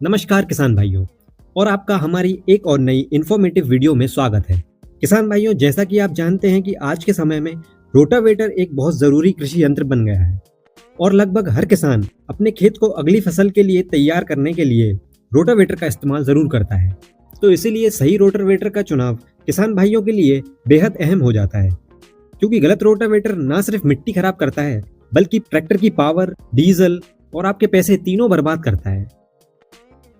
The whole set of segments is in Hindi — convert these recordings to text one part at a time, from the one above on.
नमस्कार किसान भाइयों, और आपका हमारी एक और नई इन्फॉर्मेटिव वीडियो में स्वागत है। किसान भाइयों, जैसा कि आप जानते हैं कि आज के समय में रोटावेटर एक बहुत ज़रूरी कृषि यंत्र बन गया है और लगभग हर किसान अपने खेत को अगली फसल के लिए तैयार करने के लिए रोटावेटर का इस्तेमाल ज़रूर करता है। तो इसीलिए सही रोटावेटर का चुनाव किसान भाइयों के लिए बेहद अहम हो जाता है, क्योंकि गलत रोटावेटर न सिर्फ मिट्टी खराब करता है बल्कि ट्रैक्टर की पावर, डीजल और आपके पैसे तीनों बर्बाद करता है।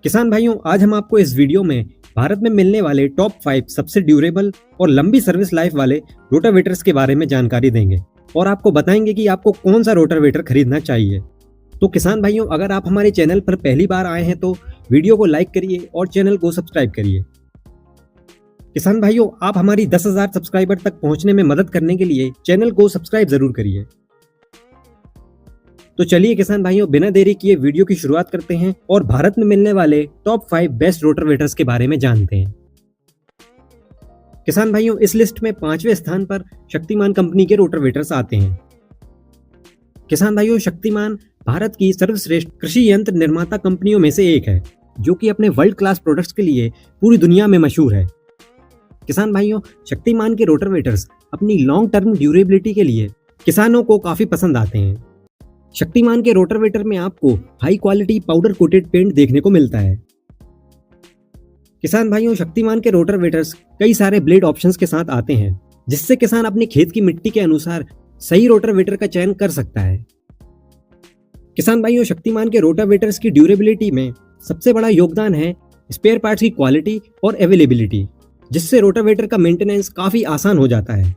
किसान भाइयों, आज हम आपको इस वीडियो में भारत में मिलने वाले टॉप 5 सबसे ड्यूरेबल और लंबी सर्विस लाइफ वाले रोटावेटर्स के बारे में जानकारी देंगे और आपको बताएंगे कि आपको कौन सा रोटावेटर खरीदना चाहिए। तो किसान भाइयों, अगर आप हमारे चैनल पर पहली बार आए हैं तो वीडियो को लाइक करिए और चैनल को सब्सक्राइब करिए। किसान भाइयों, आप हमारी 10,000 सब्सक्राइबर तक पहुंचने में मदद करने के लिए चैनल को सब्सक्राइब जरूर करिए। तो चलिए किसान भाइयों, बिना देरी किए वीडियो की शुरुआत करते हैं और भारत में मिलने वाले टॉप 5 बेस्ट रोटावेटर्स के बारे में जानते हैं। किसान भाइयों, इस लिस्ट में 5वें स्थान पर शक्तिमान कंपनी के रोटावेटर्स आते हैं। किसान भाइयों, शक्तिमान भारत की सर्वश्रेष्ठ कृषि यंत्र निर्माता कंपनियों में से एक है, जो कि अपने वर्ल्ड क्लास प्रोडक्ट्स के लिए पूरी दुनिया में मशहूर है। किसान भाइयों, शक्तिमान के रोटावेटर्स अपनी लॉन्ग टर्म ड्यूरेबिलिटी के लिए किसानों को काफी पसंद आते हैं। शक्तिमान के रोटावेटर में आपको high quality powder coated paint देखने को मिलता है। किसान भाइयों, शक्तिमान के रोटावेटर्स कई सारे ब्लेड ऑप्शंस के साथ आते हैं, जिससे किसान अपने खेत की मिट्टी के अनुसार सही रोटावेटर का चयन कर सकता है। किसान भाइयों, शक्तिमान के रोटावेटर्स की ड्यूरेबिलिटी में सबसे बड़ा योगदान है स्पेयर पार्ट्स की क्वालिटी और अवेलेबिलिटी, जिससे रोटावेटर का मेंटेनेंस काफी आसान हो जाता है।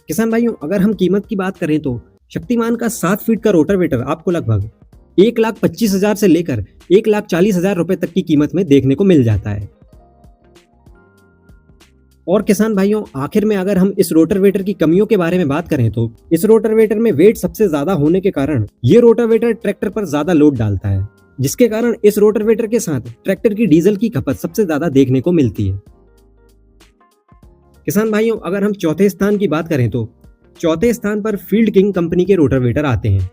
किसान भाइयों, अगर हम कीमत की बात करें तो शक्तिमान का 7 फीट का रोटावेटर आपको लगभग 1,25,000 से लेकर 1,40,000 रुपए तक की कीमत में देखने को मिल जाता है। और किसान भाइयों, आखिर में अगर हम इस रोटावेटर की कमियों के बारे में बात करें तो इस रोटावेटर में वेट सबसे ज्यादा होने के कारण ये रोटावेटर ट्रैक्टर पर ज्यादा लोड डालता है, जिसके कारण इस रोटावेटर के साथ ट्रैक्टर की डीजल की खपत सबसे ज्यादा देखने को मिलती है। किसान भाइयों, अगर हम चौथे स्थान की बात करें तो चौथे स्थान पर फील्ड किंग कंपनी के रोटावेटर आते हैं।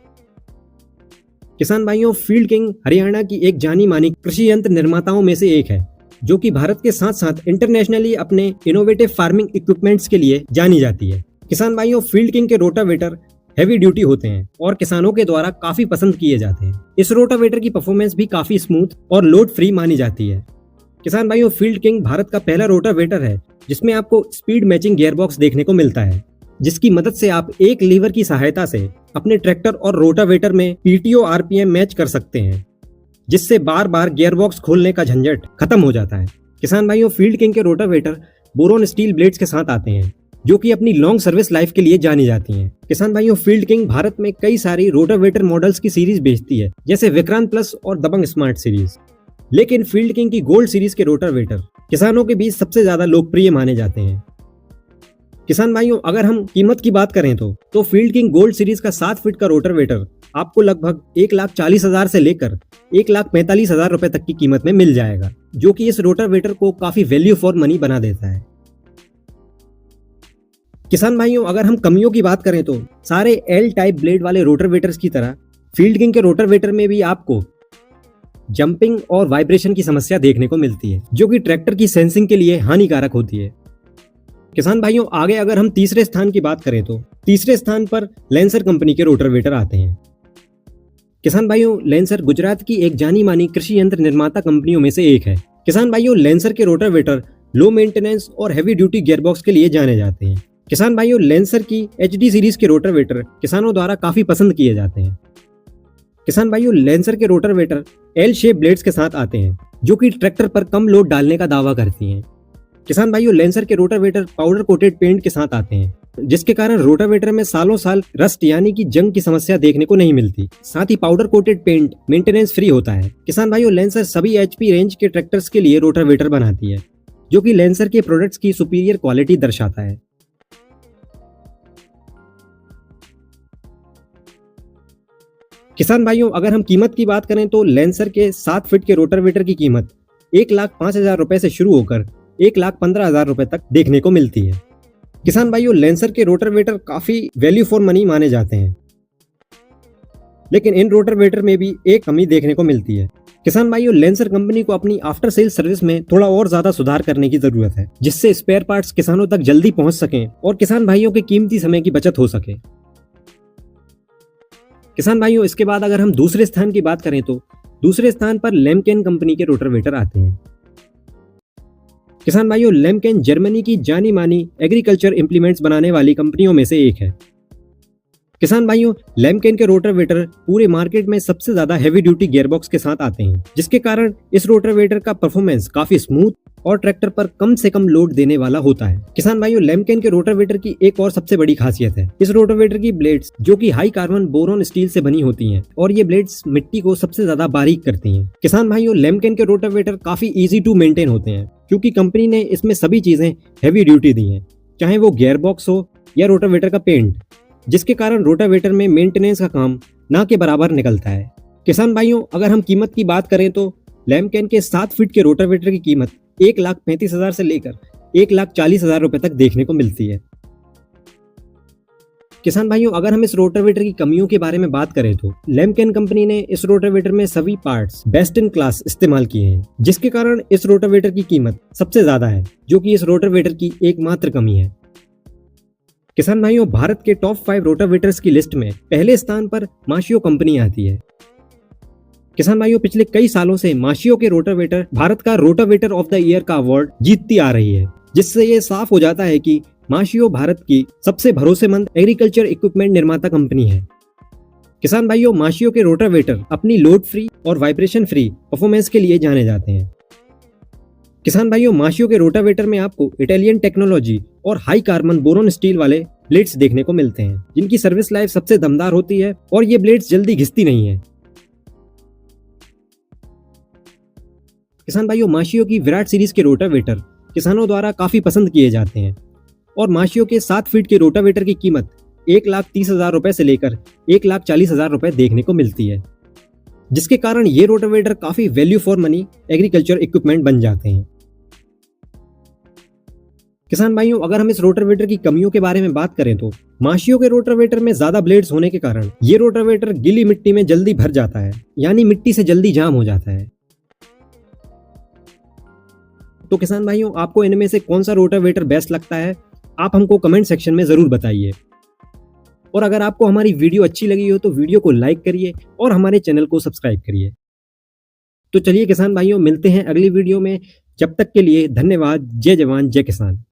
किसान भाइयों, फील्ड किंग हरियाणा की एक जानी मानी कृषि यंत्र निर्माताओं में से एक है, जो कि भारत के साथ साथ इंटरनेशनली अपने इनोवेटिव फार्मिंग इक्विपमेंट्स के लिए जानी जाती है। किसान भाइयों, फील्ड किंग के रोटावेटर हैवी ड्यूटी होते हैं और किसानों के द्वारा काफी पसंद किए जाते हैं। इस रोटावेटर की परफॉर्मेंस भी काफी स्मूथ और लोड फ्री मानी जाती है। किसान भाइयों, फील्ड किंग भारत का पहला रोटावेटर है जिसमें आपको स्पीड मैचिंग गियरबॉक्स देखने को मिलता है, जिसकी मदद से आप एक लीवर की सहायता से अपने ट्रैक्टर और रोटावेटर में पीटीओ आरपीएम मैच कर सकते हैं, जिससे बार बार गियरबॉक्स खोलने का झंझट खत्म हो जाता है। किसान भाइयों, फील्ड किंग के रोटावेटर बोरोन स्टील ब्लेड्स के साथ आते हैं, जो कि अपनी लॉन्ग सर्विस लाइफ के लिए जानी जाती हैं। किसान भाइयों, फील्ड किंग भारत में कई सारी रोटावेटर मॉडल्स की सीरीज बेचती है, जैसे विक्रांत प्लस और दबंग स्मार्ट सीरीज। लेकिन फील्ड किंग की गोल्ड सीरीज के रोटावेटर किसानों के बीच सबसे ज्यादा लोकप्रिय माने जाते हैं। किसान भाइयों, अगर हम कीमत की बात करें तो फील्ड किंग गोल्ड सीरीज का 7 फीट का रोटावेटर आपको लगभग 1,40,000 से लेकर 1,45,000 रुपए तक की कीमत में मिल जाएगा, जो कि इस रोटावेटर को काफी वैल्यू फॉर मनी बना देता है। किसान भाइयों, अगर हम कमियों की बात करें तो सारे एल टाइप ब्लेड वाले रोटावेटर्स की तरह फील्ड किंग के रोटावेटर में भी आपको जंपिंग और वाइब्रेशन की समस्या देखने को मिलती है, जो कि ट्रैक्टर की सेंसिंग के लिए हानिकारक होती है। किसान भाइयों, आगे अगर हम तीसरे स्थान की बात करें तो तीसरे स्थान पर लेंसर कंपनी के रोटावेटर आते हैं। किसान भाइयों, लेंसर गुजरात की एक जानी मानी कृषि यंत्र निर्माता कंपनियों में से एक है। किसान भाइयों, लेंसर के रोटावेटर लो मेंटेनेंस और हैवी ड्यूटी गियरबॉक्स के लिए जाने जाते हैं। किसान भाइयों, लेंसर की एचडी सीरीज के रोटावेटर किसानों द्वारा काफी पसंद किए जाते हैं। किसान भाइयों, लेंसर के रोटावेटर एल शेप ब्लेड्स के साथ आते हैं, जो कि ट्रैक्टर पर कम लोड डालने का दावा करती हैं। किसान भाइयों, लेंसर के रोटावेटर पाउडर कोटेड पेंट के साथ आते हैं, जिसके कारण रोटावेटर में सालों साल रस्ट यानी कि जंग की समस्या देखने को नहीं मिलती। साथ ही powder coated paint maintenance free होता है। किसान भाइयों, लेंसर सभी एचपी रेंज के ट्रैक्टर्स के लिए रोटावेटर बनाती है, जो कि लेंसर के प्रोडक्ट्स की सुपीरियर क्वालिटी दर्शाता है। किसान भाइयों, अगर हम कीमत की बात करें तो लेंसर के 7 फीट के रोटावेटर की कीमत 1,05,000 रुपए से शुरू होकर 1,15,000 रुपए तक देखने को मिलती है। किसान भाइयों, लेंसर के रोटावेटर काफी वैल्यू फॉर मनी माने जाते हैं, लेकिन इन रोटावेटर में भी एक कमी देखने को मिलती है, किसान भाइयों, लेंसर कंपनी को अपनी आफ्टर सेल सर्विस में थोड़ा और ज्यादा सुधार करने की जरूरत है, जिससे स्पेयर पार्ट्स किसानों तक जल्दी पहुंच सकें और किसान भाइयों के कीमती समय की बचत हो सके। किसान भाइयों, इसके बाद अगर हम दूसरे स्थान की बात करें तो दूसरे स्थान पर लेमकेन कंपनी के रोटावेटर आते हैं। किसान भाइयों, लेमकेन जर्मनी की जानी मानी एग्रीकल्चर इंप्लीमेंट्स बनाने वाली कंपनियों में से एक है। किसान भाइयों, लेमकेन के रोटावेटर पूरे मार्केट में सबसे ज्यादा हैवी ड्यूटी गियरबॉक्स के साथ आते हैं, जिसके कारण इस रोटावेटर का परफॉर्मेंस काफी स्मूथ और ट्रैक्टर पर कम से कम लोड देने वाला होता है। किसान भाइयों, लेमकेन के रोटावेटर की एक और सबसे बड़ी खासियत है इस रोटावेटर की ब्लेड्स, जो कि हाई कार्बन बोरोन स्टील से बनी होती हैं और ये ब्लेड्स मिट्टी को सबसे ज्यादा बारीक करती हैं। किसान भाइयों, लेमकेन के रोटावेटर काफी इजी टू मेंटेन होते हैं, क्योंकि कंपनी ने इसमें सभी चीजें हैवी ड्यूटी दी हैं, चाहे वो गियरबॉक्स हो या रोटावेटर का पेंट, जिसके कारण रोटावेटर में मेंटेनेंस का काम ना के बराबर निकलता है। किसान भाइयों, अगर हम कीमत की बात करें तो लेमकेन के 7 फीट के रोटावेटर की कीमत 1,35,000 से लेकर 1,40,000 रुपए तक देखने को मिलती है। किसान भाइयों, अगर हम इस रोटावेटर की कमियों के बारे में बात करें तो लेमकेन कंपनी ने इस रोटावेटर में सभी पार्ट्स बेस्ट इन क्लास इस्तेमाल किए हैं, जिसके कारण इस रोटावेटर की कीमत सबसे ज्यादा है, जो कि इस रोटावेटर की एकमात्र कमी है। किसान भाइयों, भारत के टॉप 5 रोटावेटर्स की लिस्ट में पहले स्थान पर माशियो कंपनी आती है। किसान भाइयों, पिछले कई सालों से माशियो के रोटावेटर भारत का रोटावेटर ऑफ द ईयर का अवार्ड जीतती आ रही है, जिससे ये साफ हो जाता है कि माशियो भारत की सबसे भरोसेमंद एग्रीकल्चर इक्विपमेंट निर्माता कंपनी है। किसान भाइयों, माशियो के रोटावेटर अपनी लोड फ्री और वाइब्रेशन फ्री परफॉर्मेंस के लिए जाने जाते हैं। किसान भाइयों, माशियो के रोटावेटर में आपको इटालियन टेक्नोलॉजी और हाई कार्बन बोरोन स्टील वाले ब्लेड्स देखने को मिलते हैं, जिनकी सर्विस लाइफ सबसे दमदार होती है और ये ब्लेड्स जल्दी घिसती नहीं है। किसान भाइयों, माशियो की विराट सीरीज के रोटावेटर किसानों द्वारा काफी पसंद किए जाते हैं और माशियो के 7 फीट के रोटावेटर की कीमत 1,30,000 रुपए से लेकर 1,40,000 रुपए देखने को मिलती है, जिसके कारण ये रोटावेटर काफी value for money agriculture equipment बन जाते हैं। किसान भाइयों, अगर हम इस रोटावेटर की कमियों के बारे में बात करें तो माशियो के रोटावेटर में ज्यादा ब्लेड्स होने के कारण ये रोटावेटर गीली मिट्टी में जल्दी भर जाता है, यानी मिट्टी से जल्दी जाम हो जाता है। तो किसान भाइयों, आपको इनमें से कौन सा रोटावेटर बेस्ट लगता है, आप हमको कमेंट सेक्शन में जरूर बताइए। और अगर आपको हमारी वीडियो अच्छी लगी हो तो वीडियो को लाइक करिए और हमारे चैनल को सब्सक्राइब करिए। तो चलिए किसान भाइयों, मिलते हैं अगली वीडियो में। जब तक के लिए धन्यवाद। जय जवान जय किसान।